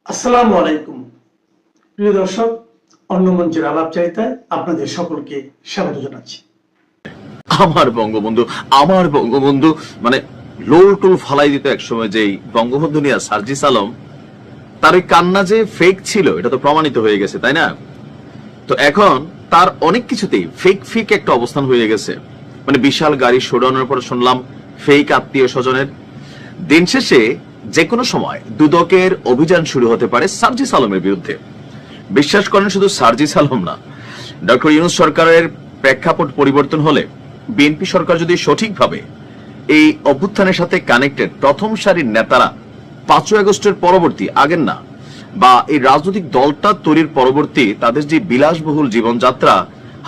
আসসালামু আলাইকুম প্রিয় দর্শক, অন্য মঞ্চের আলাপচারিতায় আপনাদের সকলকে স্বাগত জানাচ্ছি। আমার বঙ্গবন্ধু আমার বঙ্গবন্ধু মানে লোল টোল ফালাই দিত একসময় যেই বঙ্গবন্ধু নিয়ে সার্জিস আলম, তার ওই কান্না যে ফেক ছিল এটা তো প্রমাণিত হয়ে গেছে, তাই না? তো এখন তার অনেক কিছুতেই ফেক ফেক একটা অবস্থান হয়ে গেছে। মানে বিশাল গাড়ি শোডাউনের পর শুনলাম ফেক আত্মীয় স্বজনের। দিন শেষে যে কোনো সময় দুদকের অভিযান শুরু হতে পারে সার্জিস আলমের বিরুদ্ধে। বিশ্বাস করেন, শুধু সার্জিস আলম না, ডক্টর ইউনূস সরকারের প্রেক্ষাপট পরিবর্তন হলে বিএনপি সরকার যদি সঠিকভাবে এই অভ্যুত্থানের সাথে কানেক্টেড প্রথম সারির নেতারা 5ই আগস্টের পরবর্তী, আগের না, বা এই রাজনৈতিক দলটা তৈরির পরবর্তী তাদের যে বিলাসবহুল জীবনযাত্রা,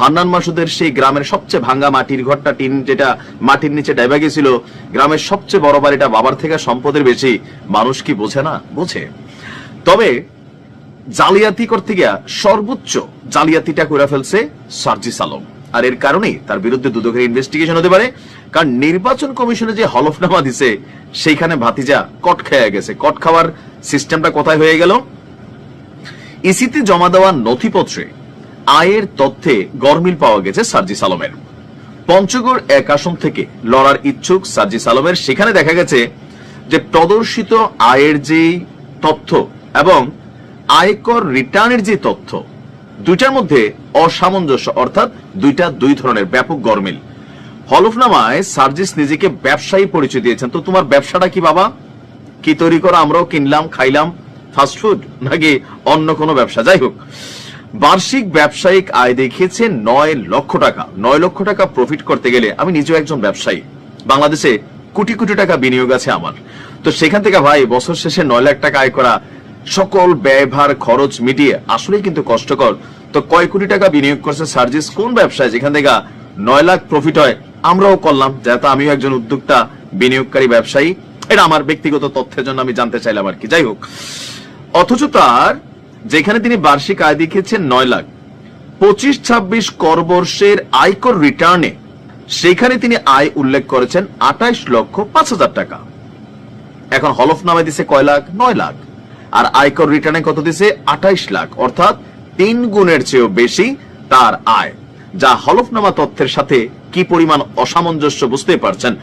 হান্নান মাসুদের সেই গ্রামের সবচেয়ে ভাঙ্গা মাটির ঘরটা, টিন যেটা মাটির নিচে ডাইবা গেছিল, গ্রামের সবচেয়ে বড় বাড়িটা বাবার থেকে সম্পদের বেশি, মানুষ কি বোঝে না? বোঝে। তবে জালিয়াতি করতে গিয়া সর্বোচ্চ জালিয়াতিটা করে ফেলছে সার্জিস আলম, আর এর কারণেই তার বিরুদ্ধে দুদকের ইনভেস্টিগেশন হতে পারে। কারণ নির্বাচন কমিশনে যে হলফনামা দিছে সেইখানে ভাতিজা কট খেয়ে গেছে। কট খাওয়ার সিস্টেমটা কোথায় হয়ে গেল? ইসিতে জমা দেওয়া নথিপত্রে আয়ের তথ্যে গরমিল পাওয়া গেছে সার্জিস আলমের। পঞ্চগড় এক আসন থেকে লড়ার ইচ্ছুক সার্জিস আলমের সেখানে দেখা গেছে যে প্রদর্শিত আয়ের যে তথ্য এবং আয়কর রিটার্নের যে তথ্য, দুইটার মধ্যে অসামঞ্জস্য, অর্থাৎ দুই ধরনের ব্যাপক গরমিল। হলফনামায় সার্জিস নিজেকে ব্যবসায়ী পরিচয় দিয়েছেন। তো তোমার ব্যবসাটা কি বাবা? কি তৈরি করো? আমরাও কিনলাম খাইলাম, ফাস্টফুড নাকি অন্য কোনো ব্যবসা? যাই হোক, বার্ষিক ব্যবসায়িক আয় দেখিয়েছে 9 লক্ষ টাকা। 9 লক্ষ টাকা প্রফিট করতে গেলে, আমি নিজেও একজন ব্যবসায়ী, বাংলাদেশে কোটি কোটি টাকা বিনিয়োগ আছে আমার, তো সেখান থেকে ভাই বছর শেষে 9 লাখ টাকা আয় করা, সকল ব্যয়ভার খরচ মিটিয়ে আসলেই কিন্তু কষ্টকর। তো কয় কোটি টাকা বিনিয়োগ করছে সার্জিস কোন ব্যবসায় যেখান থেকে 9 লাখ প্রফিট হয়? আমরাও করলাম, যেহেতু আমিও একজন উদ্যোক্তা বিনিয়োগকারী ব্যবসায়ী। এটা আমার ব্যক্তিগত তথ্যের জন্য আমি জানতে চাইলাম আর কি। যাই হোক, অথচ তার যেখানে তিনি বার্ষিক আয় দেখিয়েছেন 9 লাখ, 25-26 করবর্ষের আয়কর রিটার্নে সেখানে তিনি আয় উল্লেখ করেছেন 28,05,000 টাকা। এখন হলফনামায় দিছে কয় লাখ? 9 লাখ। আর আয়কর রিটার্নে কত দিছে? 28 লাখ, অর্থাৎ 3 গুণের চেয়েও বেশি তার আয়, যা হলফনামা তথ্যের সাথে কি পরিমাণ অসামঞ্জস্য বুঝতে পারছেন।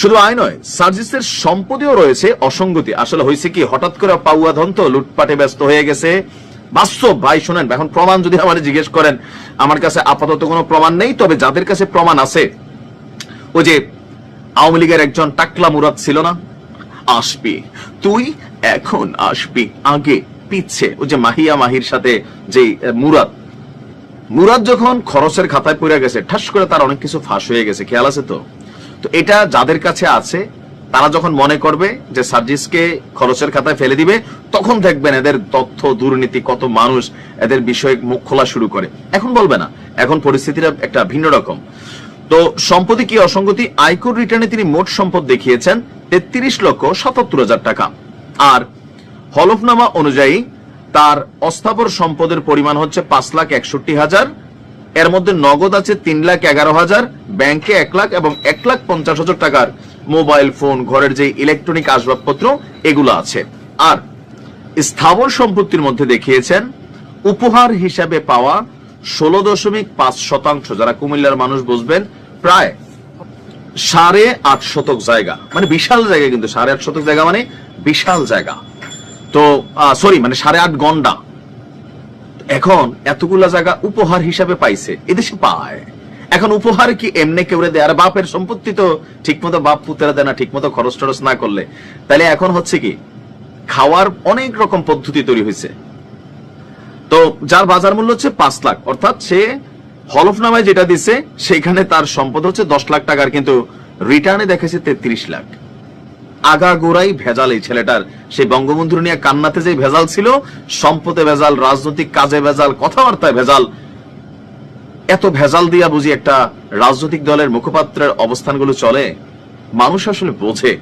শুধু আয় নয়, সার্জিসের সম্পদেও রয়েছে অসঙ্গতি। আসলে হয়েছে কি, হঠাৎ করে পাউয়া ধন তো লুটপাটে ব্যস্ত হয়ে গেছে। বাস্তব ভাই, শোনেন, এখন প্রমাণ যদি আমার জিজ্ঞেস করেন, আমার কাছে আপাতত কোনো প্রমাণ নেই। তবে যাদের কাছে প্রমাণ আছে, ওই যে আওয়ামী লীগের একজন টাকলা মুরাদ ছিল না, আসবি তুই এখন আসবি আগে পিচ্ছে, ওই যে মাহির সাথে যে মুরাদ যখন খরচের খাতায় পড়ে গেছে, ঠাস করে তার অনেক কিছু ফাঁস হয়ে গেছে, খেয়াল আছে তো? তো এটা যাদের কাছে আছে, তারা যখন মনে করবে যে সার্জিসকে খরচের খাতায় ফেলে দিবে, তখন দেখবেন এদের তথ্য দুর্নীতি, কত মানুষ এদের বিষয়ে মুখ খোলা শুরু করে। এখন বলবে না, এখন পরিস্থিতিটা একটা ভিন্ন রকম। তো সম্পত্তি কি অসঙ্গতি? আয়কর রিটার্নে তিনি মোট সম্পদ দেখিয়েছেন 33,77,000 টাকা, আর হলফনামা অনুযায়ী তার অস্থাবর সম্পদের পরিমাণ হচ্ছে 5,61,000। এর মধ্যে নগদ আছে 3,11,000, ব্যাংকে 1 লাখ এবং 1,50,000 টাকার মোবাইল ফোন, ঘরের যে ইলেকট্রনিক আসবাবপত্র, এগুলো আছে। আর স্থাবর সম্পত্তির মধ্যে দেখিয়েছেন উপহার হিসাবে পাওয়া 16.5%, যারা কুমিল্লার মানুষ বুঝবেন, প্রায় 8.5 শতক জায়গা, মানে বিশাল জায়গা। কিন্তু 8.5 শতক জায়গা মানে বিশাল জায়গা। তো সরি, মানে 8.5 গন্ডা। এখন এতগুলা জায়গা উপহার হিসাবে পাইছে, এদেশে পায়। এখন উপহার কি এমনি কেউ দেয়? আর বাপের সম্পত্তি তো ঠিক মতো বাপ পুতেরা দেয় না, ঠিক মতো খরচ টরচ না করলে। তাহলে এখন হচ্ছে কি, খাওয়ার অনেক রকম পদ্ধতি তৈরি হয়েছে। তো যার বাজার মূল্য হচ্ছে 5 লাখ, অর্থাৎ সে হলফনামায় যেটা দিছে সেখানে তার সম্পদ হচ্ছে 10 লাখ টাকার, কিন্তু রিটার্নে দেখেছে 33 লাখ। আগাগোড়াই ভেজাল এই ছেলেটার। সেই বঙ্গবন্ধু নিয়ে কান্নাতে যে ভেজাল ছিল, সম্পদে ভেজাল, রাজনৈতিক কাজে ভেজাল, কথাবার্তায় ভেজাল। এত ভেজাল দিয়া বুঝি একটা রাজনৈতিক দলের মুখপাত্রের অবস্থানগুলো চলে? মানুষ আসলে বোঝে,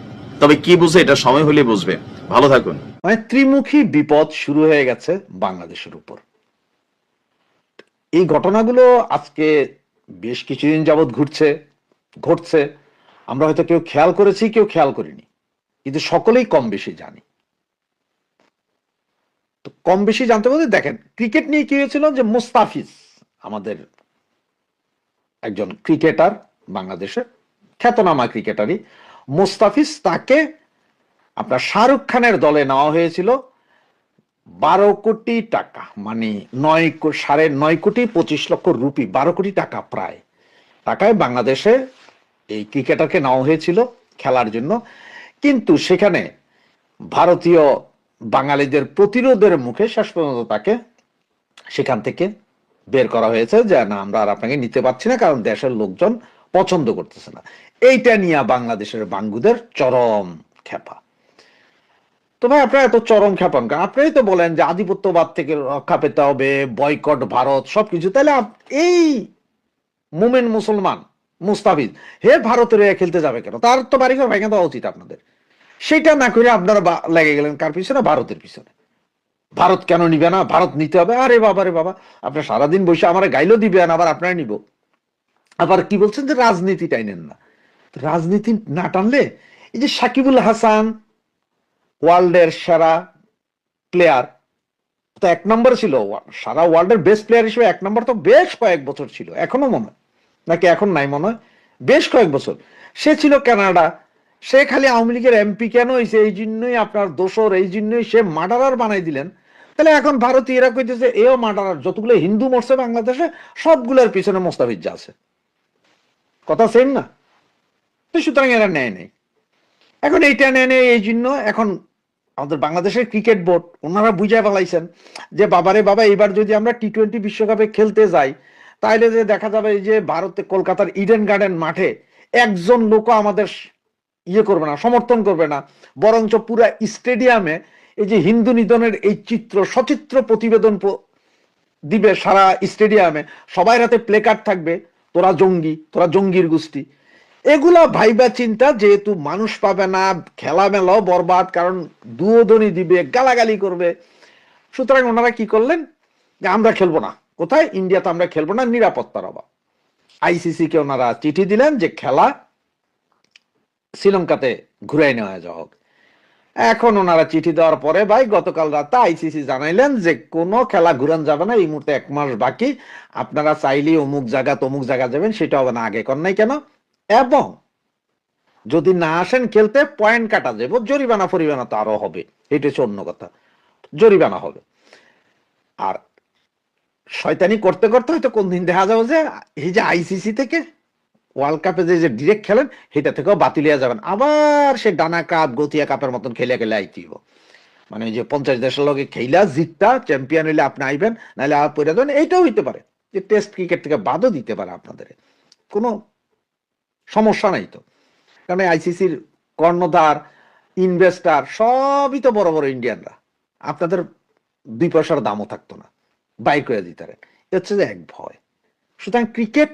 তবে কি বুঝে এটা সময় হলে বুঝবে। ভালো থাকুন। মানে ত্রিমুখী বিপদ শুরু হয়ে গেছে বাংলাদেশের উপর। এই ঘটনাগুলো আজকে বেশ কিছুদিন যাবৎ ঘটছে। আমরা হয়তো কেউ খেয়াল করেছি, কেউ খেয়াল করিনি, কিন্তু সকলেই কম বেশি জানি। তো কম বেশি জানতে বলতে দেখেন ক্রিকেট নিয়ে কি হয়েছিল যে মুস্তাফিজ আমাদের একজন ক্রিকেটার, বাংলাদেশের খ্যাতনামা ক্রিকেটারই মুস্তাফিজ, তাকে আপনার শাহরুখ খানের দলে নেওয়া হয়েছিল 12 কোটি টাকা, মানে 9.25 লক্ষ রুপি, 12 কোটি টাকা প্রায় টাকায় বাংলাদেশে এই ক্রিকেটারকে নেওয়া হয়েছিল খেলার জন্য। কিন্তু সেখানে ভারতীয় বাঙালিদের প্রতিরোধের মুখে শেষ পর্যন্ত তাকে সেখান থেকে বের করা হয়েছে যে না, আমরা আর আপনাকে নিতে পারছি না, কারণ দেশের লোকজন পছন্দ করতেছে না। এইটা নিয়ে বাংলাদেশের বাঙ্গুদের চরম খেপা। তো ভাই আপনারা এত চরম খেপান কারণ আপনারাই তো বলেন যে আধিপত্যবাদ থেকে রক্ষা পেতে হবে, বয়কট ভারত, সবকিছু। তাহলে এই মোমেন মুসলমান মুস্তাফিজ হে ভারতের খেলতে যাবে কেন? তার তো বাড়িঘর ভেঙে দেওয়া উচিত আপনাদের। সেটা না করে আপনারা লেগে গেলেন কার পিছনে? ভারতের পিছনে। ভারত কেন নিবে না, ভারত নিতে হবে। আরে বাবা রে বাবা, আপনার সারাদিন বসে আমার গাইলো দিবেন, আবার আপনারা নিব। আবার কি বলছেন যে রাজনীতি টাইনেন না। রাজনীতি না টানলে এই যে সাকিবুল হাসান ওয়ার্ল্ডের সেরা প্লেয়ার, তো 1 নম্বর ছিল, সারা ওয়ার্ল্ডের বেস্ট প্লেয়ার হিসেবে 1 নম্বর তো বেশ কয়েক বছর ছিল, এখনো মনে হয় নাকি এখন নাই মনে হয়, বেশ কয়েক বছর সে ছিল কানাডা। সে খালি আওয়ামী লীগের এমপি কেন হয়েছে এই জন্যই আপনার দোসর, এই জন্যই সে মার্ডারার বানাই দিলেন। তাহলে এখন ভারতীয়রা কইতেছে এও মার্ডারার, যতগুলো হিন্দু মরছে বাংলাদেশে সবগুলোর পিছনে মোস্তাফিজ আছে। কথা সেম না? তো সুতরাং এরা নেয় নেই, এখন এইটা নেয় নেই। এই জন্য এখন আমাদের বাংলাদেশের ক্রিকেট বোর্ড ওনারা বুঝায় ফেলাইছেন যে বাবারে বাবা, এবার যদি আমরা টি-20 বিশ্বকাপে খেলতে যাই তাইলে যে দেখা যাবে যে ভারতে কলকাতার ইডেন গার্ডেন মাঠে একজন লোক আমাদের ইয়ে করবে না, সমর্থন করবে না, বরঞ্চ পুরা স্টেডিয়ামে এই যে হিন্দু নিধনের এই চিত্র সচিত্র প্রতিবেদন দিবে সারা স্টেডিয়ামে, সবাই হাতে প্লেকার্ড থাকবে, তোরা জঙ্গি, তোরা জঙ্গির গোষ্ঠী। এগুলা ভাইবা চিন্তা, যেহেতু মানুষ পাবে না, খেলা মেলাও বরবাদ, কারণ দুয়োধনি দিবে, গালাগালি করবে। সুতরাং ওনারা কি করলেন যে আমরা খেলবো না, কোথায়? ইন্ডিয়াতে আমরা খেলবো না, নিরাপত্তার অভাব। আইসিসি কে ওনারা চিঠি দিলেন যে খেলা শ্রীলঙ্কাতে ঘুরাই নেওয়া যাওয়া হোক। এখন ওনারা চিঠি দেওয়ার পরে ভাই গতকাল রাতে আইসিসি জানাইলেন যে কোনো খেলা ঘুরান যাবে না, এই মুহূর্তে 1 মাস বাকি, আপনারা চাইলে অমুক জায়গা তমুক জায়গা যাবেন, সেটা হবে না। আগে কর নাই কেন? এবং যদি না আসেন খেলতে পয়েন্ট কাটা যাবে, জরিমানা ফরিমানা তো আরো হবে, এটা হচ্ছে অন্য কথা, জরিমানা হবে। আর শয়তানি করতে করতে হয়তো কোন দিন দেখা যাবে যে এই যে আইসিসি থেকে ওয়ার্ল্ড কাপে যে ডিরেক্ট খেলেন সেটা থেকেও বাতিল হয়ে যাবেন, আবার সে ডানা কাপ গতিয়া কাপের মতন খেলে খেলে আইতেই, মানে ওই যে 50 দেশের লগে খেলা জিতটা চ্যাম্পিয়ন হইলে আপনি আইবেন, নাহলে আর পরে দেবেন। এইটাও হইতে পারে যে টেস্ট ক্রিকেট থেকে বাদও দিতে পারে আপনাদের, কোনো সমস্যা নাই তো। কারণ আইসিসির কর্ণধার ইনভেস্টার সবই তো বড় বড় ইন্ডিয়ানরা, আপনাদের 2 পয়সার দামও থাকতো না, বাইর করে দিতে পারেন। হচ্ছে যে এক ভয়। সুতরাং ক্রিকেট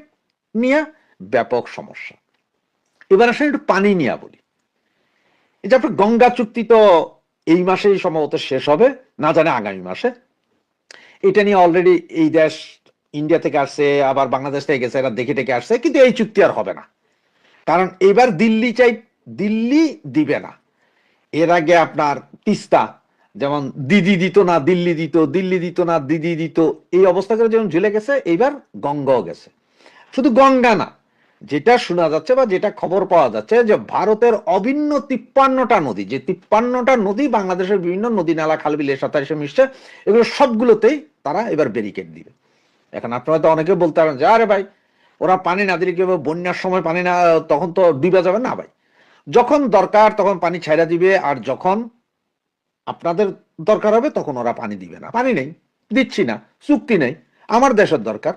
নিয়ে ব্যাপক সমস্যা। এবার আসলে একটু পানি নিয়ে বলি। এই যে আপনার গঙ্গা চুক্তি তো এই মাসেই সম্ভবত শেষ হবে, না জানে আগামী মাসে। এটা নিয়ে অলরেডি এই দেশ ইন্ডিয়া থেকে আসছে, আবার বাংলাদেশ থেকে গেছে, এরা দেখে টেকে আসছে, কিন্তু এই চুক্তি আর হবে না। কারণ এবার দিল্লি দিবে না। এর আগে আপনার তিস্তা যেমন দিদি দিত না দিল্লি দিত, দিল্লি দিত না দিদি দিত, এই অবস্থা করে যেমন ঝুলে গেছে, এইবার গঙ্গাও গেছে। শুধু গঙ্গা না, যেটা শোনা যাচ্ছে বা যেটা খবর পাওয়া যাচ্ছে যে ভারতের অভিন্ন 53টা নদী, যে 53টা নদী বাংলাদেশের বিভিন্ন নদী নালা খাল বিলের সাথে এসে মিশছে, এগুলো সবগুলোতেই তারা এবার ব্যারিকেড দিবে। এখন আপনারা তো অনেকে বলতে পারেন যে আরে ভাই ওরা পানি না দিলে কি হবে, বন্যার সময় পানি না, তখন তো ডুবে যাবে না। ভাই যখন দরকার তখন পানি ছাইড়া দিবে, আর যখন আপনাদের দরকার হবে তখন ওরা পানি দিবে না। পানি নেই, দিচ্ছি না, চুক্তি নেই, আমার দেশের দরকার।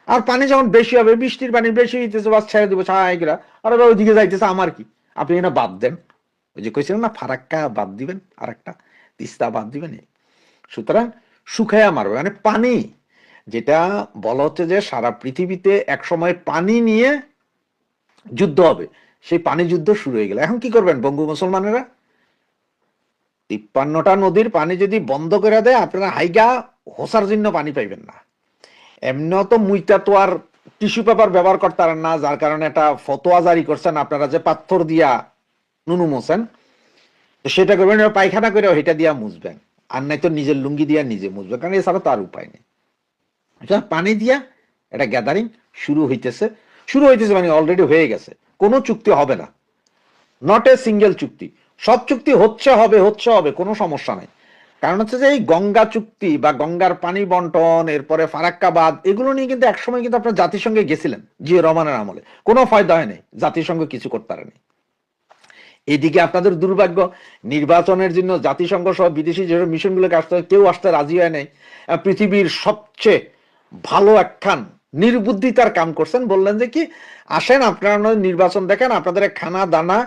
আর পানি যখন বেশি হবে, বৃষ্টির পানি বেশি হইতেছে, বাস ছেড়ে দিব ছাইগরা, আর ওরা ওইদিকে যাইতেছে, আমার কি? আপনি এখানে বাদ দেন, ওই যে কইছিলেন না ফারাক্কা বাদ দিবেন, আর একটা তিস্তা বাদ দিবেন। সুতরাং শুকাইয়া মারবে, মানে পানি, যেটা বলা হচ্ছে যে সারা পৃথিবীতে এক সময় পানি নিয়ে যুদ্ধ হবে, সেই পানি যুদ্ধ শুরু হয়ে গেল। এখন কি করবেন বঙ্গু মুসলমানেরা? 53টা নদীর পানি যদি বন্ধ করে দেয়, আপনারা হাইগা হোসার জন্য পানি পাইবেন না। এমনি তো মুইটা তো আর টিস্যু পেপার ব্যবহার করতে পারেন না, যার কারণে একটা ফতোয়া জারি করছেন আপনারা যে পাথর দিয়া নুনু মোছেন, সেটা করবেন, পায়খানা করে সেটা দিয়া মুছবেন। আর নাই তো নিজের লুঙ্গি দিয়া নিজে মুছবে, কারণ এছাড়া তো আর উপায় নেই। পানি দিয়া এটা গ্যাদারিং শুরু হইতেছে মানে অলরেডি হয়ে গেছে। কোনো চুক্তি হবে না, নট এ সিঙ্গেল চুক্তি, সব চুক্তি হচ্ছে হবে, কোনো সমস্যা নাই। কারণ হচ্ছে যে এই গঙ্গা চুক্তি বা গঙ্গার পানি বন্টন, এরপরে ফারাক্কাবাদ, এগুলো নিয়ে কিন্তু একসময় কিন্তু আপনার জাতিসংঘে গেছিলেন জিয়া রহমানের আমলে, কোনো ফায়দা হয়নি, জাতিসংঘ কিছু করতে পারেনি। এদিকে আপনাদের দুর্ভাগ্য, নির্বাচনের জন্য জাতিসংঘ সহ বিদেশি যেসব মিশনগুলোকে আসতে হয় কেউ আসতে রাজি হয় নাই। পৃথিবীর সবচেয়ে ভালো একখান নির্বুদ্ধিতার কাম করছেন, বললেন যে কি আসেন আপনারা নির্বাচন দেখেন, আপনাদের খানা দানা,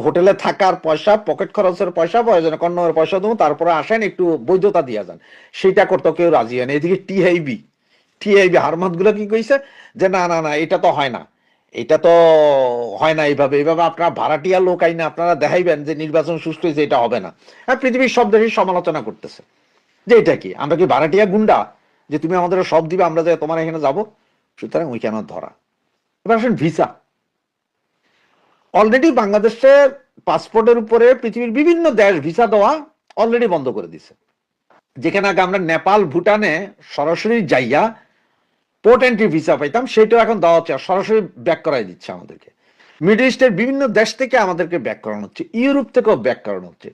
হোটেলে থাকার পয়সা, পকেট খরচের পয়সা, প্রয়োজনে কন্যার পয়সা দেবো, তারপরে আসেন একটু বৈধতা দিয়ে যান। সেটা করতে কেউ রাজি হয় না। এদিকে টিআইবি হারমাত গুলো কি কইছে যে না না না, এটা তো হয় না, এটা তো হয় না, এইভাবে আপনারা ভাড়াটিয়া লোক আইনা আপনারা দেখাইবেন যে নির্বাচন সুষ্ঠু হয়েছে, এটা হবে না। আর পৃথিবীর সব দেশই সমালোচনা করতেছে যে এটা কি, আমরা কি ভাড়াটিয়া গুন্ডা যে তুমি আমাদের সব দিবে, আমরা যে তোমার এখানে যাবো? সুতরাং ওইখানে ধরা। এবার আসেন ভিসা। অলরেডি বাংলাদেশের পাসপোর্টের উপরে পৃথিবীর বিভিন্ন দেশ ভিসা দেওয়া অলরেডি বন্ধ করে দিছে। যেখানে আগে আমরা নেপাল ভুটানে সরাসরি যাইয়া পোর্ট এন্ট্রি ভিসা পাইতাম, সেটাও এখন দেওয়া হচ্ছে, সরাসরি ব্যাক করাই দিচ্ছে আমাদেরকে। মিডল ইস্টের বিভিন্ন দেশ থেকে আমাদেরকে ব্যাক করানো হচ্ছে, ইউরোপ থেকেও ব্যাক করানো হচ্ছে।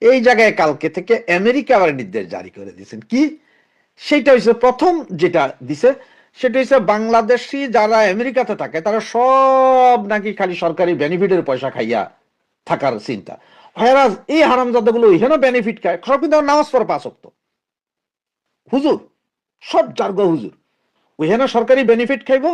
এই জায়গায় কালকে থেকে আমেরিকা আবার নির্দেশ জারি করে দিয়েছেন। কি সেটা হচ্ছে প্রথম যেটা দিছে সেটা হচ্ছে বাংলাদেশি যারা আমেরিকাতে থাকে তারা সব নাকি খালি সরকারি বেনিফিটের পয়সা খাইয়া থাকার চিন্তা। হেরাজ এই হারামজাদাগুলো ওইখানে বেনিফিট খায়, সব কিন্তু নামাজ পড়ে 5 ওয়াক্ত, হুজুর সব জার্গ হুজুর, ওইখানে সরকারি বেনিফিট খাইব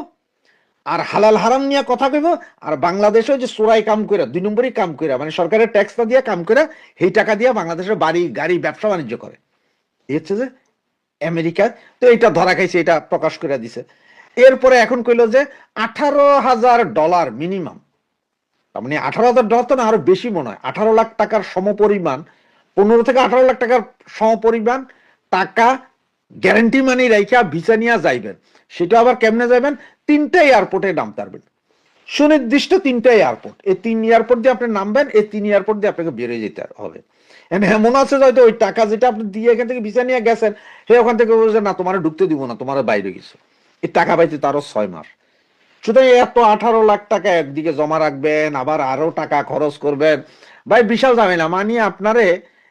আর হালাল হারাম নিয়ে কথা কইব। আর বাংলাদেশে যে চোরাই কাম করে, 2 নম্বরই কাম করে, মানে সরকারের ট্যাক্সটা দিয়ে কাম করে, সেই টাকা দিয়ে বাংলাদেশের বাড়ি গাড়ি ব্যবসা বাণিজ্য করে। এই হচ্ছে যে আমেরিকা। তো এটা ধরা খাইছে, এটা প্রকাশ করে দিছে। এরপরে এখন কইলো যে $18,000 মিনিমাম, তার মানে $18,000 তো না, আরো বেশি মনে হয়, 18 লাখ টাকার সমপরিমাণ, 15 থেকে 18 লাখ টাকার সমপরিমাণ টাকা গ্যারান্টি মানি রাইখা ভিসা নিয়ে যাইবেন। সেটা আবার কেমনে যাবেন? 3টা এয়ারপোর্টে নামতে পারবেন, সুনির্দিষ্ট 3টা এয়ারপোর্ট। এই 3 এয়ারপোর্ট দিয়ে আপনি নামবেন, এই 3 এয়ারপোর্ট দিয়ে আপনাকে বেরিয়ে যেতে হবে। এমন আছে হয়তো ওই টাকা যেটা আপনি দিয়ে এখান থেকে ভিসা নিয়ে গেছেন, সে ওখান থেকে বলছে না তোমার ঢুকতে দিব না, তোমার বাইরে গেছো। এই টাকা পাইতে তারও 6 মাস। সুতরাং এত 18 লাখ টাকা একদিকে জমা রাখবেন, আবার আরো টাকা খরচ করবেন, ভাই বিশাল ঝামেলা। মানে আপনারে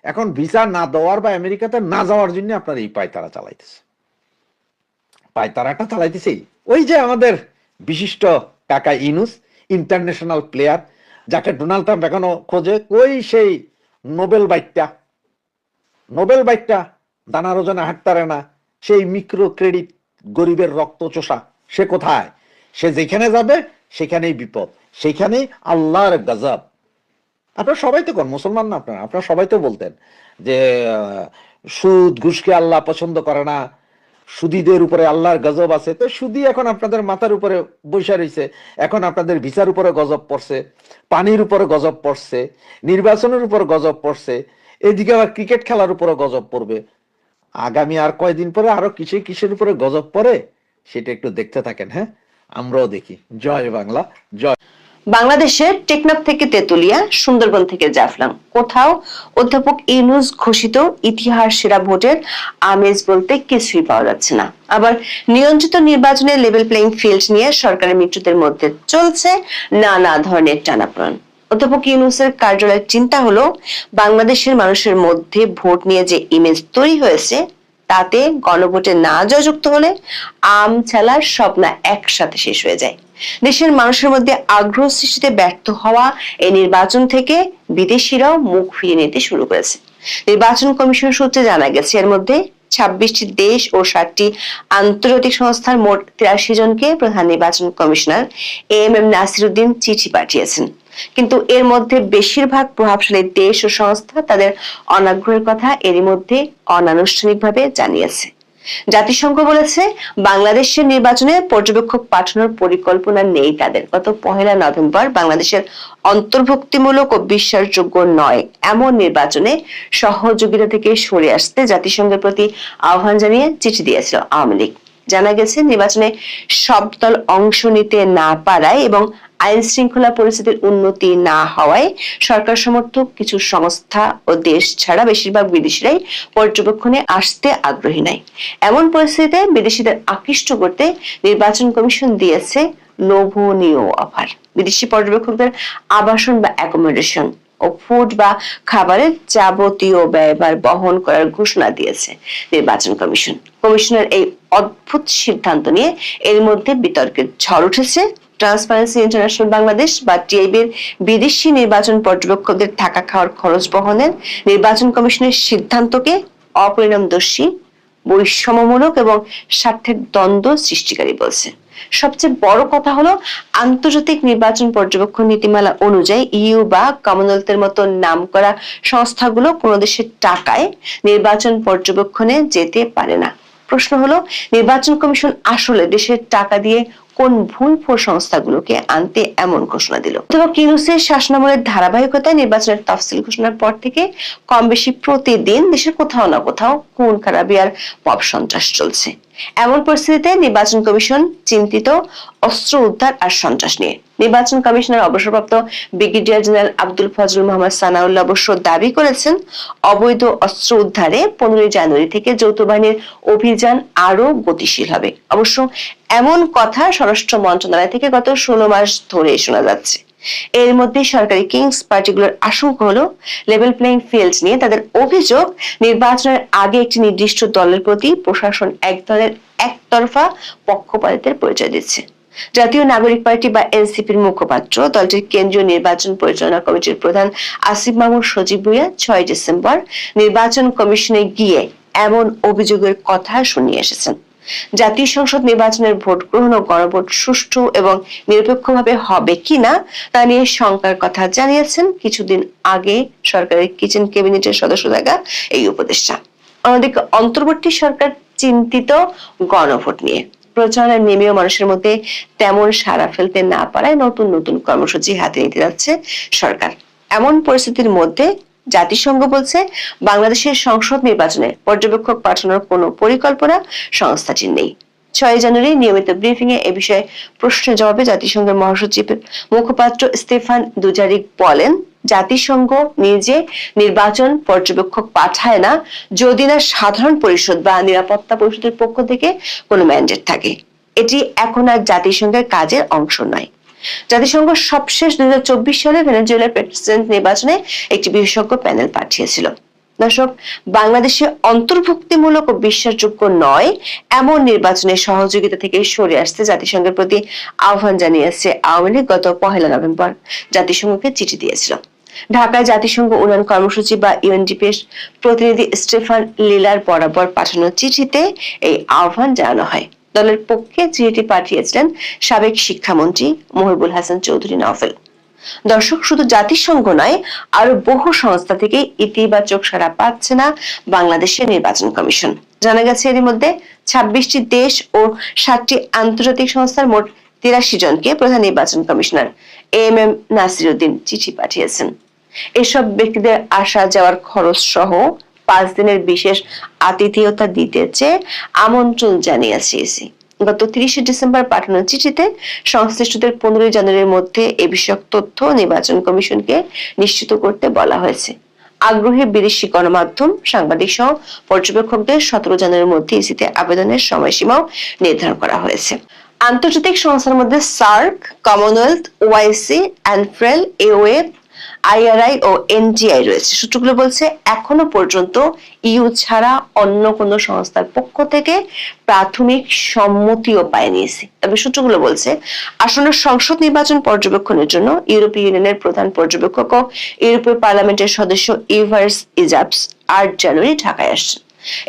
এখন ভিসা না দেওয়ার বা আমেরিকাতে না যাওয়ার জন্য আপনার এই পায়তারা চালাইতেছে। ওই যে আমাদের বিশিষ্ট কাকা ইনুস, ইন্টারন্যাশনাল প্লেয়ার, যাকে ডোনাল্ড ট্রাম্প এখনো খোঁজে, কই সেই নোবেল বাইকটা দানার ওজনে হাঁটতারে না, সেই মিক্রো ক্রেডিট গরিবের রক্ত চোষা, সে কোথায়? সে যেখানে যাবে সেখানেই বিপদ, সেখানেই আল্লাহর গজব। আপনারা সবাই তো কোন মুসলমান না, আপনারা সবাই তো বলতেন যে সুদ ঘুষকে আল্লাহ পছন্দ করে না, সুদীদের উপরে আল্লাহর গজব আছে। তো সুদী এখন আপনাদের মাথার উপরে বৈশা রয়েছে, এখন আপনাদের ভিসার উপরে গজব পড়ছে, পানির উপরে গজব পড়ছে, নির্বাচনের উপর গজব পড়ছে, এদিকে আবার ক্রিকেট খেলার উপরে গজব পড়বে। আগামী আর কয়দিন পরে আরো কিসের উপরে গজব পড়ে সেটা একটু দেখতে থাকেন। হ্যাঁ, আমরাও দেখি। জয় বাংলা, জয়। বাংলাদেশের টেকনাফ থেকে তেতুলিয়া, সুন্দরবন থেকে জাফলং, কোথাও অধ্যাপক ইউনূস ঘোষিত ইতিহাস সেরা ভোটের আমেজ বলতে কিছুই পাওয়া যাচ্ছে না। আবার নিয়ন্ত্রিত নির্বাচনের লেভেল প্লেইং ফিল্ড নিয়ে সরকারের মিত্রদের মধ্যে চলছে নানা ধরনের টানাপোড়েন। অধ্যাপক ইউনূসের কার্যালয়ের চিন্তা হলো বাংলাদেশের মানুষের মধ্যে ভোট নিয়ে যে ইমেজ তৈরি হয়েছে তাতে গণভোটে না জয়যুক্ত হলে আম ছালার স্বপ্ন একসাথে শেষ হয়ে যায়। দেশের মানুষের মধ্যে আগ্রহ সৃষ্টিতে ব্যর্থ হওয়া এই নির্বাচন থেকে বিদেশিরাও মুখ ফিরিয়ে নিতে শুরু করেছে। নির্বাচন কমিশন সূত্রে জানা গেছে এর মধ্যে 26টি দেশ ও 7টি আন্তর্জাতিক সংস্থার মোট 83 জনকে প্রধান নির্বাচন কমিশনার এএমএম নাসির উদ্দিন চিঠি পাঠিয়েছেন। কিন্তু এর মধ্যে বেশিরভাগ প্রভাবশালী দেশ ও সংস্থা তাদের অনাগ্রহের কথা এরই মধ্যে অনানুষ্ঠানিকভাবে জানিয়েছে। জাতিসংঘ বলেছে বাংলাদেশের নির্বাচনে পর্যবেক্ষক পাঠানোর পরিকল্পনা নেই তাদের। গত 1 নভেম্বর বাংলাদেশের অন্তর্ভুক্তিমূলক ও বিশ্বাসযোগ্য নয় এমন নির্বাচনে সহযোগিতা থেকে সরে আসতে জাতিসংঘের প্রতি আহ্বান জানিয়ে চিঠি দিয়েছিল আওয়ামী লীগ। জানা গেছে নির্বাচনে সব দল অংশ নিতে না পারায় এবং আইন শৃঙ্খলা পরিস্থিতির উন্নতি না হওয়ায় সরকার সমর্থক কিছু সংস্থা ও দেশ ছাড়া বেশিরভাগ বিদেশিরাই পর্যবেক্ষণে আসতে আগ্রহী নাই। এমন পরিস্থিতিতে বিদেশিদের আকৃষ্ট করতে নির্বাচন কমিশন দিয়েছে লোভনীয় অফার। বিদেশি পর্যবেক্ষকদের আবাসন বা অ্যাকোমোডেশন ও ফুড বা খাবারের যাবতীয় ব্যয়ভার বহন করার ঘোষণা দিয়েছে নির্বাচন কমিশন। কমিশনের এই অদ্ভুত সিদ্ধান্ত নিয়ে এর মধ্যে বিতর্কের ঝড় উঠেছে। ট্রান্সপারেন্সি ইন্টারন্যাশনাল বাংলাদেশ বা টিআইবির বিদেশি নির্বাচন পর্যবেক্ষকদের থাকা খাওয়ার খরচ বহনের নির্বাচন কমিশনের সিদ্ধান্তকে অপরিণামদর্শী, বৈষম্যমূলক এবং স্বার্থের দ্বন্দ্ব সৃষ্টিকারী বলছে। সবচেয়ে বড় কথা হলো, আন্তর্জাতিক নির্বাচন পর্যবেক্ষণ নীতিমালা অনুযায়ী ইইউ বা কমনওয়েলথের মতো নামকরা সংস্থাগুলো কোনো দেশের টাকায় নির্বাচন পর্যবেক্ষণে যেতে পারে না। প্রশ্ন হলো, নির্বাচন কমিশন আসলে দেশের টাকা দিয়ে কোন ভুলফোর সংস্থাগুলোকে আনতে এমন ঘোষণা দিল? অথবা ইউনূসের শাসনামলের ধারাবাহিকতায় নির্বাচনের তফসিল ঘোষণার পর থেকে কম বেশি প্রতিদিন দেশের কোথাও না কোথাও খুন খারাপি আর মব সন্ত্রাস চলছে। এমন পরিস্থিতিতে নির্বাচন কমিশন চিন্তিত অস্ত্র উদ্ধার আর সন্ত্রাস নিয়ে। নির্বাচন কমিশনের অবসরপ্রাপ্ত ব্রিগেডিয়ার জেনারেল আব্দুল ফজল মোহাম্মদ সানাউল্লাহ অবশ্য দাবি করেছেন, অবৈধ অস্ত্র উদ্ধারে 15 জানুয়ারি থেকে যৌথ বাহিনীর অভিযান আরো গতিশীল হবে। অবশ্য এমন কথা স্বরাষ্ট্র মন্ত্রণালয় থেকে গত 16 মাস ধরে শোনা যাচ্ছে। এর মধ্যে সরকারি কিংস পার্টিগুলোর আশঙ্কা হলো, লেভেল প্লেইং ফিল্ড নিয়ে তাদের অভিযোগ, নির্বাচনের আগে একটি নির্দিষ্ট দলের প্রতি প্রশাসন এক ধরনের একতরফা পক্ষপাতিত্বের পরিচয় দিচ্ছে। জাতীয় নাগরিক পার্টি বা এনসিপির মুখপাত্র, দলটির কেন্দ্রীয় নির্বাচন পরিচালনা কমিটির প্রধান আসিফ মাহমুদ সজীব ভুঁইয়া 6 ডিসেম্বর নির্বাচন কমিশনে গিয়ে এমন অভিযোগের কথা শুনিয়ে এসেছেন। জাতীয় সংসদ নির্বাচনের ভোট গ্রহণ ও গণভোট সুষ্ঠু এবং নিরপেক্ষভাবে হবে কিনা তা নিয়ে শঙ্কার কথা জানিয়েছেন কিছুদিন আগে সরকারের কিচেন ক্যাবিনেটের সদস্য থাকা এই উপদেষ্টা। অন্যদিকে অন্তর্বর্তী সরকার চিন্তিত গণভোট নিয়ে। প্রচারণায় নেমেও মানুষের মধ্যে তেমন সাড়া ফেলতে না পারায় নতুন নতুন কর্মসূচি হাতে নিতে যাচ্ছে সরকার। এমন পরিস্থিতির মধ্যে জাতিসংঘ বলছে, বাংলাদেশের সংসদ নির্বাচনে পর্যবেক্ষক পাঠানোর কোনো পরিকল্পনা সংস্থাটির নেই। 6 জানুয়ারি নিয়মিত ব্রিফিং এ বিষয়ে প্রশ্নের জবাবে জাতিসংঘের মহাসচিবের মুখপাত্র স্টেফান দুজারিক বলেন, জাতিসংঘ নিজে নির্বাচন পর্যবেক্ষক পাঠায় না যদি না সাধারণ পরিষদ বা নিরাপত্তা পরিষদের পক্ষ থেকে কোনো ম্যান্ডেট থাকে। এটি এখন আর জাতিসংঘের কাজের অংশ নয়। জাতিসংঘ সবশেষ 2024 সালে ভেনেজুয়েলার প্রেসিডেন্ট নির্বাচনে একটি বিশেষজ্ঞ প্যানেল পাঠিয়েছিল। দর্শক, বাংলাদেশে অন্তর্ভুক্তিমূলক ও বিশ্বাসযোগ্য নয় এমন নির্বাচনের সহযোগিতা থেকে সরে আসতে জাতিসংঘের প্রতি আহ্বান জানিয়েছে আওয়ামী লীগ গত 1 নভেম্বর জাতিসংঘকে চিঠি দিয়েছিল। ঢাকায় জাতিসংঘ উন্নয়ন কর্মসূচি বা ইউএনডিপি এর প্রতিনিধি স্টেফান লিলার বরাবর পাঠানো চিঠিতে এই আহ্বান জানানো হয়। দলের পক্ষে চিঠিটি পাঠিয়েছিলেন সাবেক শিক্ষামন্ত্রী মহিবুল হাসান চৌধুরী নওফেল। দর্শক, শুধু জাতিসংঘ নয়, আরো বহু সংস্থা থেকে ইতিবাচক সাড়া পাচ্ছে না বাংলাদেশের নির্বাচন কমিশন। জানা গেছে, এর মধ্যে 26টি দেশ ও 7টি আন্তর্জাতিক সংস্থার মোট 83 জনকে প্রধান নির্বাচন কমিশনার এএমএম নাসিরউদ্দিন চিঠি পাঠিয়েছেন। এসব ব্যক্তিদের আসা যাওয়ার খরচ সহ 5 দিনের বিশেষ আতিথেয়তা দিতে চেয়ে আমন্ত্রণ জানিয়েছে ইসি। গত 30 ডিসেম্বর পাঠানো চিঠিতে সংশ্লিষ্টদের 15 জানুয়ারির মধ্যে এ বিষয়ক তথ্য নির্বাচন কমিশনকে নিশ্চিত করতে বলা হয়েছে। আগ্রহী বিদেশি গণমাধ্যম, সাংবাদিক সহ পর্যবেক্ষকদের 17 জানুয়ারির মধ্যে ইসিতে আবেদনের সময়সীমাও নির্ধারণ করা হয়েছে। আন্তর্জাতিক সংস্থার মধ্যে সার্ক, কমনওয়েলথ, ওআইসি, অ্যানফ্রেল, এওএ, আইআরআই ও এনটিআই রয়েছে। সূত্রগুলো বলছে, এখনো পর্যন্ত ইইউ ছাড়া অন্য কোনো সংস্থার পক্ষ থেকে প্রাথমিক সম্মতিও পায়নি ইসি। তবে সূত্রগুলো বলছে, আসন্ন সংসদ নির্বাচন পর্যবেক্ষণের জন্য ইউরোপীয় ইউনিয়নের প্রধান পর্যবেক্ষক ও ইউরোপীয় পার্লামেন্টের সদস্য ইভার্স ইজাপস 8 জানুয়ারি ঢাকায় আসছেন।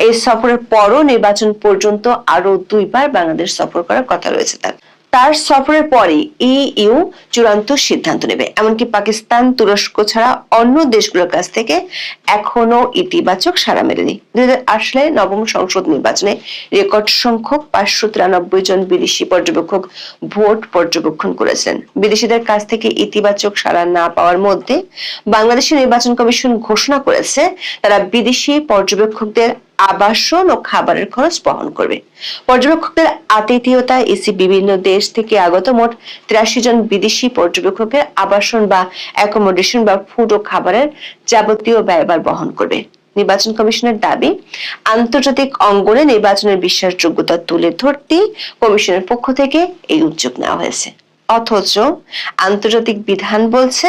এই সফরের পরও নির্বাচন পর্যন্ত আরো 2 বার বাংলাদেশ সফর করার কথা রয়েছে তার সফরের পরই ইইউ চূড়ান্ত সিদ্ধান্ত নেবে। এমনকি পাকিস্তান, তুরস্ক ছাড়া অন্য দেশগুলোর কাছ থেকে এখনো ইতিবাচক সাড়া মেলেনি। 2008 সালে নবম সংসদ নির্বাচনে রেকর্ড সংখ্যক 593 জন বিদেশি পর্যবেক্ষক ভোট পর্যবেক্ষণ করেছিলেন। বিদেশিদের কাছ থেকে ইতিবাচক সাড়া না পাওয়ার মধ্যে বাংলাদেশের নির্বাচন কমিশন ঘোষণা করেছে, তারা বিদেশি পর্যবেক্ষকদের আবাসন ও খাবারের খরচ বহন করবে। পর্যবেক্ষকদের আতিথেয়তায় ইসি বিভিন্ন দেশ থেকে আগত মোট 83 জন বিদেশি পর্যবেক্ষকের আবাসন বা অ্যাকোমোডেশন বা ফুড ও খাবারের যাবতীয় ব্যয়ভার বহন করবে। নির্বাচন কমিশনের দাবি, আন্তর্জাতিক অঙ্গনে নির্বাচনের বিশ্বাসযোগ্যতা তুলে ধরতে কমিশনের পক্ষ থেকে এই উদ্যোগ নেওয়া হয়েছে। অথচ আন্তর্জাতিক বিধান বলছে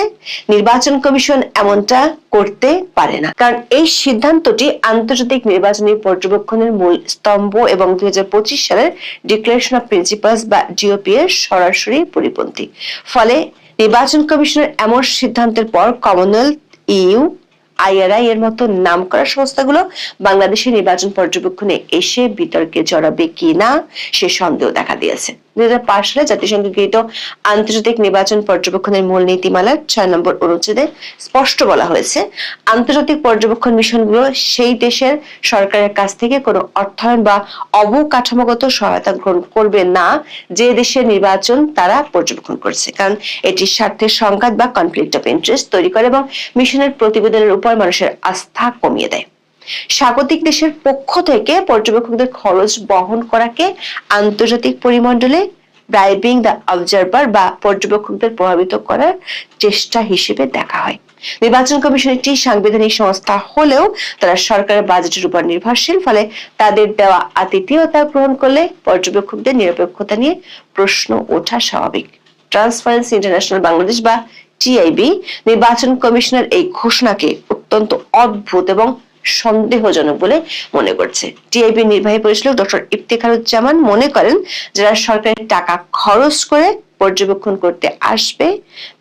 নির্বাচন কমিশন এমনটা করতে পারে না, কারণ এই সিদ্ধান্তটি আন্তর্জাতিক নির্বাচনী পর্যবেক্ষণের মূল স্তম্ভ এবং 2025 সালের ডিক্লারেশন অফ প্রিন্সিপালস বা ডিওপি এর সরাসরি পরিপন্থী। ফলে নির্বাচন কমিশনের এমন সিদ্ধান্তের পর কমনওয়েলথ, ইইউ, আইআরআই এর মতো নামকরা সংস্থাগুলো বাংলাদেশের নির্বাচন পর্যবেক্ষণে এসে বিতর্কে জড়াবে কিনা সে সন্দেহ দেখা দিয়েছে। 2005 সালে জাতিসংঘ গৃহীত আন্তর্জাতিক নির্বাচন পর্যবেক্ষণের মূল নীতিমালার 6 নম্বর অনুচ্ছেদে স্পষ্ট বলা হয়েছে, আন্তর্জাতিক পর্যবেক্ষণ মিশনগুলো সেই দেশের সরকারের কাছ থেকে কোনো অর্থায়ন বা অবকাঠামোগত সহায়তা গ্রহণ করবে না যে দেশের নির্বাচন তারা পর্যবেক্ষণ করছে, কারণ এটি স্বার্থের সংঘাত বা কনফ্লিক্ট অফ ইন্টারেস্ট তৈরি করে এবং মিশনের প্রতিবেদনের উপর মানুষের আস্থা কমিয়ে দেয়। স্বাগতিক দেশের পক্ষ থেকে পর্যবেক্ষকদের খরচ বহন করাকে আন্তর্জাতিক পরিমণ্ডলে ব্রাইবিং দ্য অবজারভার বা পর্যবেক্ষকদের প্রভাবিত করার চেষ্টা হিসেবে দেখা হয়। নির্বাচন কমিশন একটি সাংবিধানিক সংস্থা হলেও তারা সরকারের বাজেটের উপর নির্ভরশীল, ফলে তাদের দেওয়া আতিথেয়তা গ্রহণ করলে পর্যবেক্ষকদের নিরপেক্ষতা নিয়ে প্রশ্ন ওঠা স্বাভাবিক। ট্রান্সপারেন্সি ইন্টারন্যাশনাল বাংলাদেশ বা টিআইবি নির্বাচন কমিশনের এই ঘোষণাকে অত্যন্ত অদ্ভুত এবং সন্দেহজনক বলে মনে করছে। টিআইবি নির্বাহী পরিচালক ডক্টর ইফতেখারুজ্জামান মনে করেন, যারা সরকারের টাকা খরচ করে পর্যবেক্ষণ করতে আসবে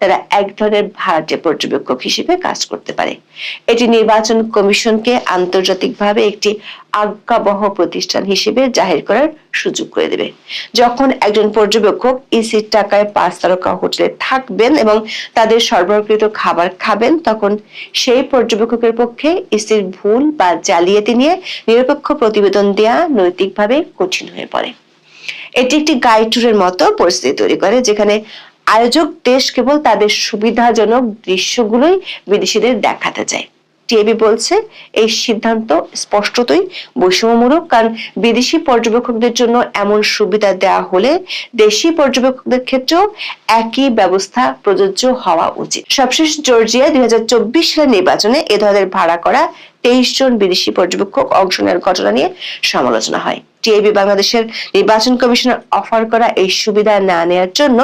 তারা এক ধরনের ভাড়াটে পর্যবেক্ষক হিসেবে কাজ করতে পারে। এটি নির্বাচন কমিশনকে আন্তর্জাতিকভাবে একটি আজ্ঞাবহ প্রতিষ্ঠান হিসেবে জাহির করার সুযোগ করে দেবে। যখন একজন পর্যবেক্ষক ইসির টাকায় 5 তারকা হোটেলে থাকবেন এবং তাদের সরবরাহকৃত খাবার খাবেন, তখন সেই পর্যবেক্ষকের পক্ষে ইসির ভুল বা জালিয়াতি নিয়ে নিরপেক্ষ প্রতিবেদন দেওয়া নৈতিকভাবে কঠিন হয়ে পড়ে। এটি একটি গাইড ট্যুরের মতো পরিস্থিতি তৈরি করে, যেখানে আয়োজক দেশ কেবল তাদের সুবিধাজনক দৃশ্যগুলোই বিদেশিদের দেখাতে চায়। টিআইবি বলছে এই সিদ্ধান্ত স্পষ্টতই বৈষম্যমূলক, কারণ বিদেশি পর্যবেক্ষকদের জন্য এমন সুবিধা দেওয়া হলে দেশি পর্যবেক্ষকদের ক্ষেত্রেও একই ব্যবস্থা প্রযোজ্য হওয়া উচিত। সবশেষ জর্জিয়া 2024 সালের নির্বাচনে এ ধরনের ভাড়া করা 23 জন বিদেশি পর্যবেক্ষক অংশ নেওয়ার ঘটনা নিয়ে সমালোচনা হয়। টিআইবি বাংলাদেশের নির্বাচন কমিশনের অফার করা এই সুবিধা না নেওয়ার জন্য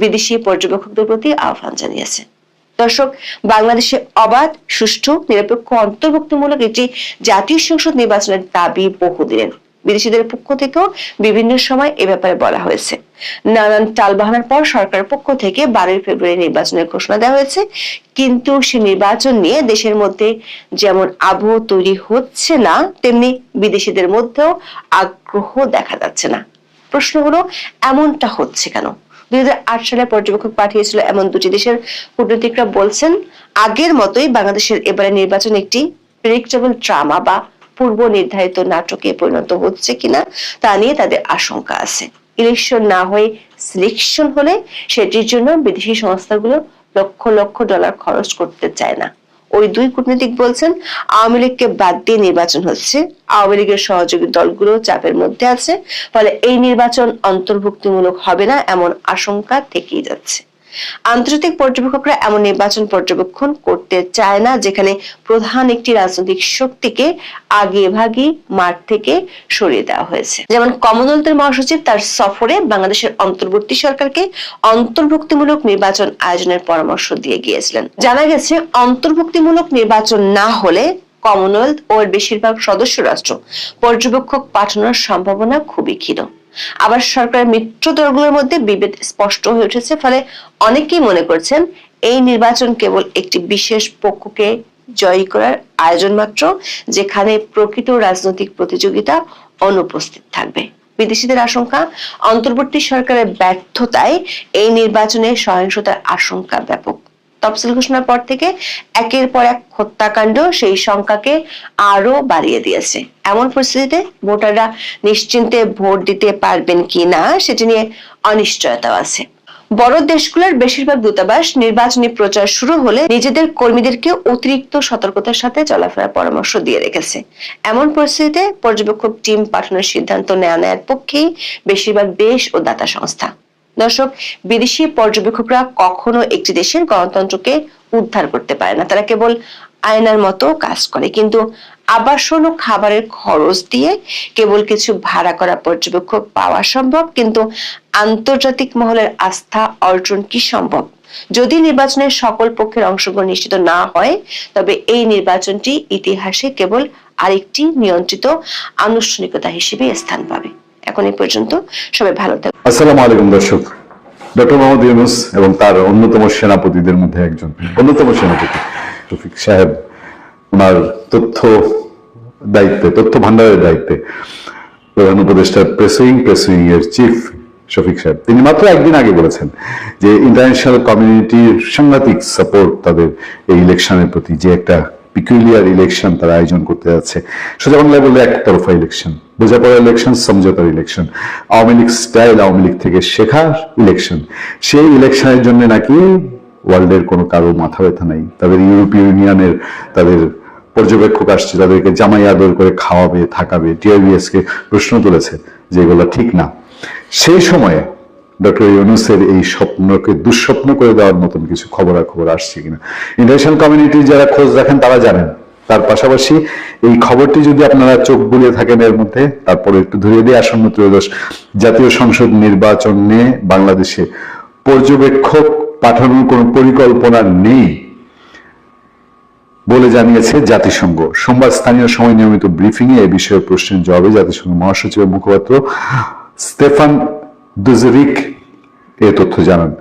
বিদেশি পর্যবেক্ষকদের প্রতি আহ্বান জানিয়েছে। দর্শক, বাংলাদেশে অবাধ, সুষ্ঠু, নিরপেক্ষ, অন্তর্ভুক্তিমূলক একটি জাতীয় সংসদ নির্বাচনের দাবি বহুদিনের। বিদেশিদের পক্ষ থেকেও বিভিন্ন সময় এ ব্যাপারে বলা হয়েছে। নানান টালবাহানার পর সরকারের পক্ষ থেকে 12 ফেব্রুয়ারি নির্বাচনের ঘোষণা দেওয়া হয়েছে, কিন্তু সে নির্বাচন নিয়ে দেশের মধ্যে যেমন আবহ তৈরি হচ্ছে না, তেমনি বিদেশিদের মধ্যেও আগ্রহ দেখা যাচ্ছে না। প্রশ্ন হলো, এমনটা হচ্ছে কেন? 2008 সালে পর্যবেক্ষক পাঠিয়েছিল এমন 2টি দেশের কূটনীতিকরা বলছেন, আগের মতোই বাংলাদেশের এবারে নির্বাচন একটি প্রেডিক্টেবল ড্রামা বা পূর্ব নির্ধারিত নাটকে পরিণত হচ্ছে কিনা তা নিয়ে তাদের আশঙ্কা আছে। ইলেকশন না হয়ে সিলেকশন হলে সেটির জন্য বিদেশি সংস্থাগুলো লক্ষ লক্ষ ডলার খরচ করতে চায় না। ওই 2 কূটনীতিক বলছেন, আওয়ামী লীগকে বাদ দিয়ে নির্বাচন হচ্ছে, আওয়ামী লীগের সহযোগী দলগুলো চাপের মধ্যে আছে, ফলে এই নির্বাচন অন্তর্ভুক্তিমূলক হবে না এমন আশঙ্কা থেকেই যাচ্ছে। আন্তর্জাতিক পর্যবেক্ষকরা এমন নির্বাচন পর্যবেক্ষণ করতে চায় না যেখানে প্রধান একটি রাজনৈতিক শক্তিকে আগে ভাগে মাঠ থেকে সরিয়ে দেওয়া হয়েছে। যেমন কমনওয়েলথের মহাসচিব তার সফরে বাংলাদেশের অন্তর্বর্তী সরকারকে অন্তর্ভুক্তিমূলক নির্বাচন আয়োজনের পরামর্শ দিয়ে গিয়েছিলেন। জানা গেছে, অন্তর্ভুক্তিমূলক নির্বাচন না হলে কমনওয়েলথ ও এর বেশিরভাগ সদস্য রাষ্ট্র পর্যবেক্ষক পাঠানোর সম্ভাবনা খুবই ক্ষীণ। আবার সরকারের মিত্র দলগুলোর মধ্যে বিভেদ স্পষ্ট হয়ে উঠেছে, ফলে অনেকেই মনে করছেন এই নির্বাচন কেবল একটি বিশেষ পক্ষকে জয়ী করার আয়োজন মাত্র, যেখানে প্রকৃত রাজনৈতিক প্রতিযোগিতা অনুপস্থিত থাকবে। বিদেশিদের আশঙ্কা, অন্তর্বর্তী সরকারের ব্যর্থতায় এই নির্বাচনে সহিংসতার আশঙ্কা ব্যাপক। তফসিল ঘোষণার পর থেকে একের পর এক হত্যাকাণ্ড সেই সংখ্যাকে আরো বাড়িয়ে দিয়েছে। এমন পরিস্থিতিতে ভোটাররা নিশ্চিন্তে ভোট দিতে পারবেন কি না সেটি নিয়ে অনিশ্চয়তা আছে। বড় দেশগুলোর বেশিরভাগ দূতাবাস নির্বাচনী প্রচার শুরু হলে নিজেদের কর্মীদেরকে অতিরিক্ত সতর্কতার সাথে চলাফেরার পরামর্শ দিয়ে রেখেছে। এমন পরিস্থিতিতে পর্যবেক্ষক টিম পাঠানোর সিদ্ধান্ত নেয়ার পক্ষেই বেশিরভাগ দেশ ও দাতা সংস্থা। দর্শক, বিদেশি পর্যবেক্ষকরা কখনো একটি দেশের গণতন্ত্রকে উদ্ধার করতে পারে না, তারা কেবল আয়নার মতো কাজ করে। কিন্তু আবাসন ও খাবারের খরচ দিয়ে কেবল কিছু ভাড়া করা পর্যবেক্ষক পাওয়া সম্ভব, কিন্তু আন্তর্জাতিক মহলের আস্থা অর্জন কি সম্ভব? যদি নির্বাচনের সকল পক্ষের অংশগ্রহণ নিশ্চিত না হয়, তবে এই নির্বাচনটি ইতিহাসে কেবল আরেকটি নিয়ন্ত্রিত আনুষ্ঠানিকতা হিসেবে স্থান পাবে। এখন এই পর্যন্ত, সবাই ভালো থাকবেন। আসসালামু আলাইকুম দর্শক। ডক্টর মোহাম্মদ ইউনূস এবং তার অন্যতম সেনাপতিদের মধ্যে একজন অন্যতম সেনাপতি শফিক সাহেব, ওনার তথ্য ভান্ডারের দায়িত্বে প্রধান উপদেষ্টার প্রেস উইং এর চিফ শফিক সাহেব, তিনি মাত্র একদিন আগে বলেছেন যে ইন্টারন্যাশনাল কমিউনিটির সাংঘাতিক সাপোর্ট তাদের এই ইলেকশনের প্রতি, যে একটা পিকুলিয়ার ইলেকশন তারা আয়োজন করতে যাচ্ছে। সোজা বাংলায় বললে একতরফা ইলেকশন, বোঝাপড়া ইলেকশন, সমঝোতার ইলেকশন, আওয়ামী লীগ স্টাইল, আওয়ামী লীগ থেকে শেখার ইলেকশন। সেই ইলেকশনের জন্য নাকি ওয়ার্ল্ডের কোনো কারো মাথা ব্যথা নাই। তাদের ইউরোপীয় ইউনিয়নের তাদের পর্যবেক্ষক আসছে, তাদেরকে জামাই আদর করে খাওয়াবে, থাকাবে। টিআরবিএস কে প্রশ্ন তুলেছে যে এগুলো ঠিক না। সেই সময়ে ডক্টর ইউনূসের এই স্বপ্নকে দুঃস্বপ্ন করে দেওয়ার মতন কিছু খবরাখবর আসছে কিনা ইন্টারন্যাশনাল কমিউনিটি যারা খোঁজ রাখেন তারা জানেন। তার পাশাপাশি এই খবরটি যদি আপনারা চোখ বুলিয়ে থাকেন এর মধ্যে, তারপরে একটু ধরিয়ে দিয়ে আসন্ন ত্রয়োদশ জাতীয় সংসদ নির্বাচনে বাংলাদেশে পর্যবেক্ষক পাঠানোর কোনো পরিকল্পনা নেই বলে জানিয়েছে জাতিসংঘ। সোমবার স্থানীয় সময় নিয়মিত ব্রিফিং এ বিষয়ে প্রশ্নের জবাবে জাতিসংঘ মহাসচিবের মুখপাত্র স্টেফান দুজারিক এ তথ্য জানান।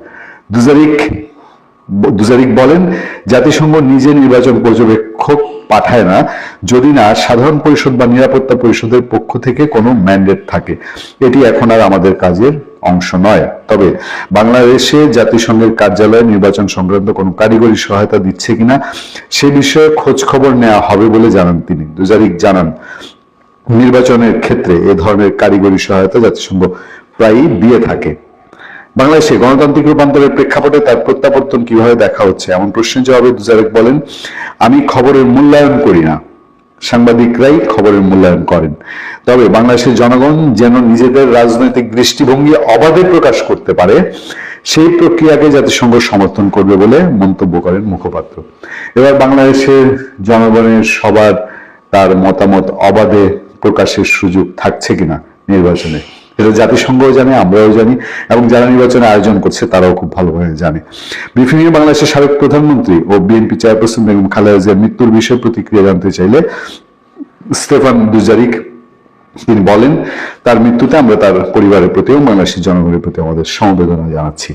দুজারিক বলেন, জাতিসংঘ নিজে নির্বাচন পর্যবেক্ষক পাঠায় না যদি না সাধারণ পরিষদ বা নিরাপত্তা পরিষদের পক্ষ থেকে কোনো ম্যান্ডেট থাকে। এটি এখন আর আমাদের কাজের অংশ নয়। তবে বাংলাদেশে জাতিসংঘের কার্যালয়ে নির্বাচন সংক্রান্ত কোনো কারিগরি সহায়তা দিচ্ছে কিনা সে বিষয়ে খোঁজ খবর নেওয়া হবে বলে জানান তিনি। দুজারিক জানান, নির্বাচনের ক্ষেত্রে এ ধরনের কারিগরি সহায়তা জাতিসংঘ প্রায়ই দিয়ে থাকে। বাংলাদেশে গণতান্ত্রিক রূপান্তরের প্রেক্ষাপটে তার প্রত্যাবর্তন কিভাবে দেখা হচ্ছে এমন প্রশ্নের জবাবে দুজারিক বলেন, আমি খবরের মূল্যায়ন করি না, সাংবাদিকরাই খবরের মূল্যায়ন করেন। তবে বাংলাদেশের জনগণ যেন নিজেদের রাজনৈতিক দৃষ্টিভঙ্গি অবাধে প্রকাশ করতে পারে, সেই প্রক্রিয়াকে জাতিসংঘ সমর্থন করবে বলে মন্তব্য করেন মুখপাত্র। এবার বাংলাদেশের জনগণের সবার তার মতামত অবাধে প্রকাশের সুযোগ থাকছে কিনা নির্বাচনে, এটা জাতিসংঘও জানে, আমরাও জানি, এবং যারা নির্বাচনের আয়োজন করছে তারাও খুব ভালোভাবে জানে। ব্রিফিং এ বাংলাদেশের সাবেক প্রধানমন্ত্রী ও বিএনপি চেয়ারপারসন বেগম খালেদা জিয়ার মৃত্যুর বিষয়ে প্রতিক্রিয়া জানতে চাইলে স্টেফান দুজারিক তিনি বলেন, তার মৃত্যুতে আমরা তার পরিবারের প্রতি এবং বাংলাদেশের জনগণের প্রতি আমাদের সমবেদনা জানাচ্ছি।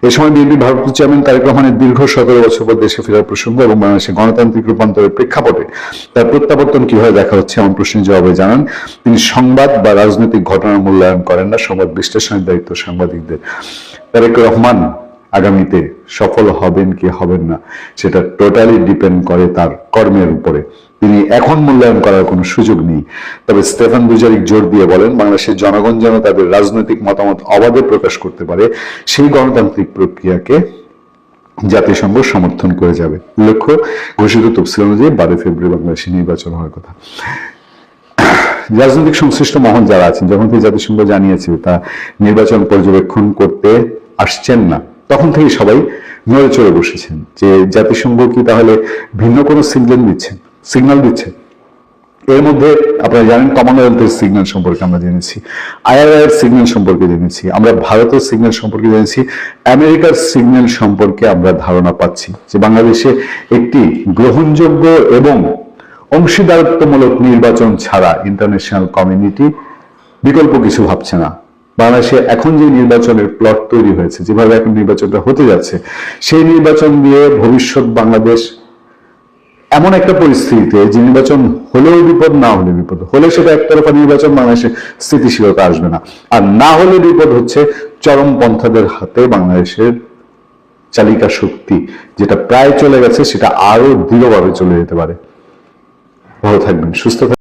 এ সময় বিএনপি ভারপ্রাপ্ত চেয়ারম্যান তারেক রহমানের দীর্ঘ 17 বছর পর দেশে ফেরার প্রসঙ্গ এবং বাংলাদেশের গণতান্ত্রিক রূপান্তরের প্রেক্ষাপটে তার প্রত্যাবর্তন কিভাবে দেখা হচ্ছে এমন প্রশ্নের জবাবে জানান, তিনি সংবাদ বা রাজনৈতিক ঘটনার মূল্যায়ন করেন না, সংবাদ বিশ্লেষণের দায়িত্ব সাংবাদিকদের। তারেক রহমান আগামীতে সফল হবেন কি হবেন না সেটা টোটালি ডিপেন্ড করে তার কর্মের উপরে। তিনি এখন মূল্যায়ন করার কোনো সুযোগ নেই। তবে স্টেফান দুজারিক জোর দিয়ে বলেন, বাংলাদেশের জনগণ যেন তাদের রাজনৈতিক মতামত অবাধে প্রকাশ করতে পারে, সেই গণতান্ত্রিক প্রক্রিয়াকে জাতিসংঘ সমর্থন করে যাবে। উল্লেখ্য, ঘোষিত তফসিল অনুযায়ী 12 ফেব্রুয়ারি বাংলাদেশে নির্বাচন হওয়ার কথা। রাজনৈতিক সংশ্লিষ্ট মহল যারা আছেন, যখন থেকে জাতিসংঘ জানিয়েছে তা নির্বাচন পর্যবেক্ষণ করতে আসছেন না, তখন থেকে সবাই নড়ে চড়ে বসেছেন যে জাতিসংঘ কি তাহলে ভিন্ন কোনো সিগন্যাল দিচ্ছে। এর মধ্যে আপনারা জানেন, কমনওয়েলথের সিগন্যাল সম্পর্কে আমরা জেনেছি, আইআরআই এর সিগন্যাল সম্পর্কে জেনেছি, আমরা ভারতের সিগন্যাল সম্পর্কে জেনেছি, আমেরিকার সিগন্যাল সম্পর্কে আমরা ধারণা পাচ্ছি যে বাংলাদেশে একটি গ্রহণযোগ্য এবং অংশীদারত্বমূলক নির্বাচন ছাড়া ইন্টারন্যাশনাল কমিউনিটি বিকল্প কিছু ভাবছে না। বাংলাদেশে এখন যে নির্বাচনের প্লট তৈরি হয়েছে, যেভাবে এখন নির্বাচনটা হতে যাচ্ছে, সেই নির্বাচন দিয়ে ভবিষ্যৎ বাংলাদেশ এমন একটা পরিস্থিতিতে যে নির্বাচন হলেও বিপদ, না হলে বিপদ। হলে সেটা একতরফা নির্বাচন, বাংলাদেশে স্থিতিশীলতা আসবে না। আর না হলে বিপদ হচ্ছে চরমপন্থাদের হাতে বাংলাদেশের চালিকা শক্তি যেটা প্রায় চলে গেছে, সেটা আরো দৃঢ়ভাবে চলে যেতে পারে। ভালো থাকবেন, সুস্থ থাকবেন।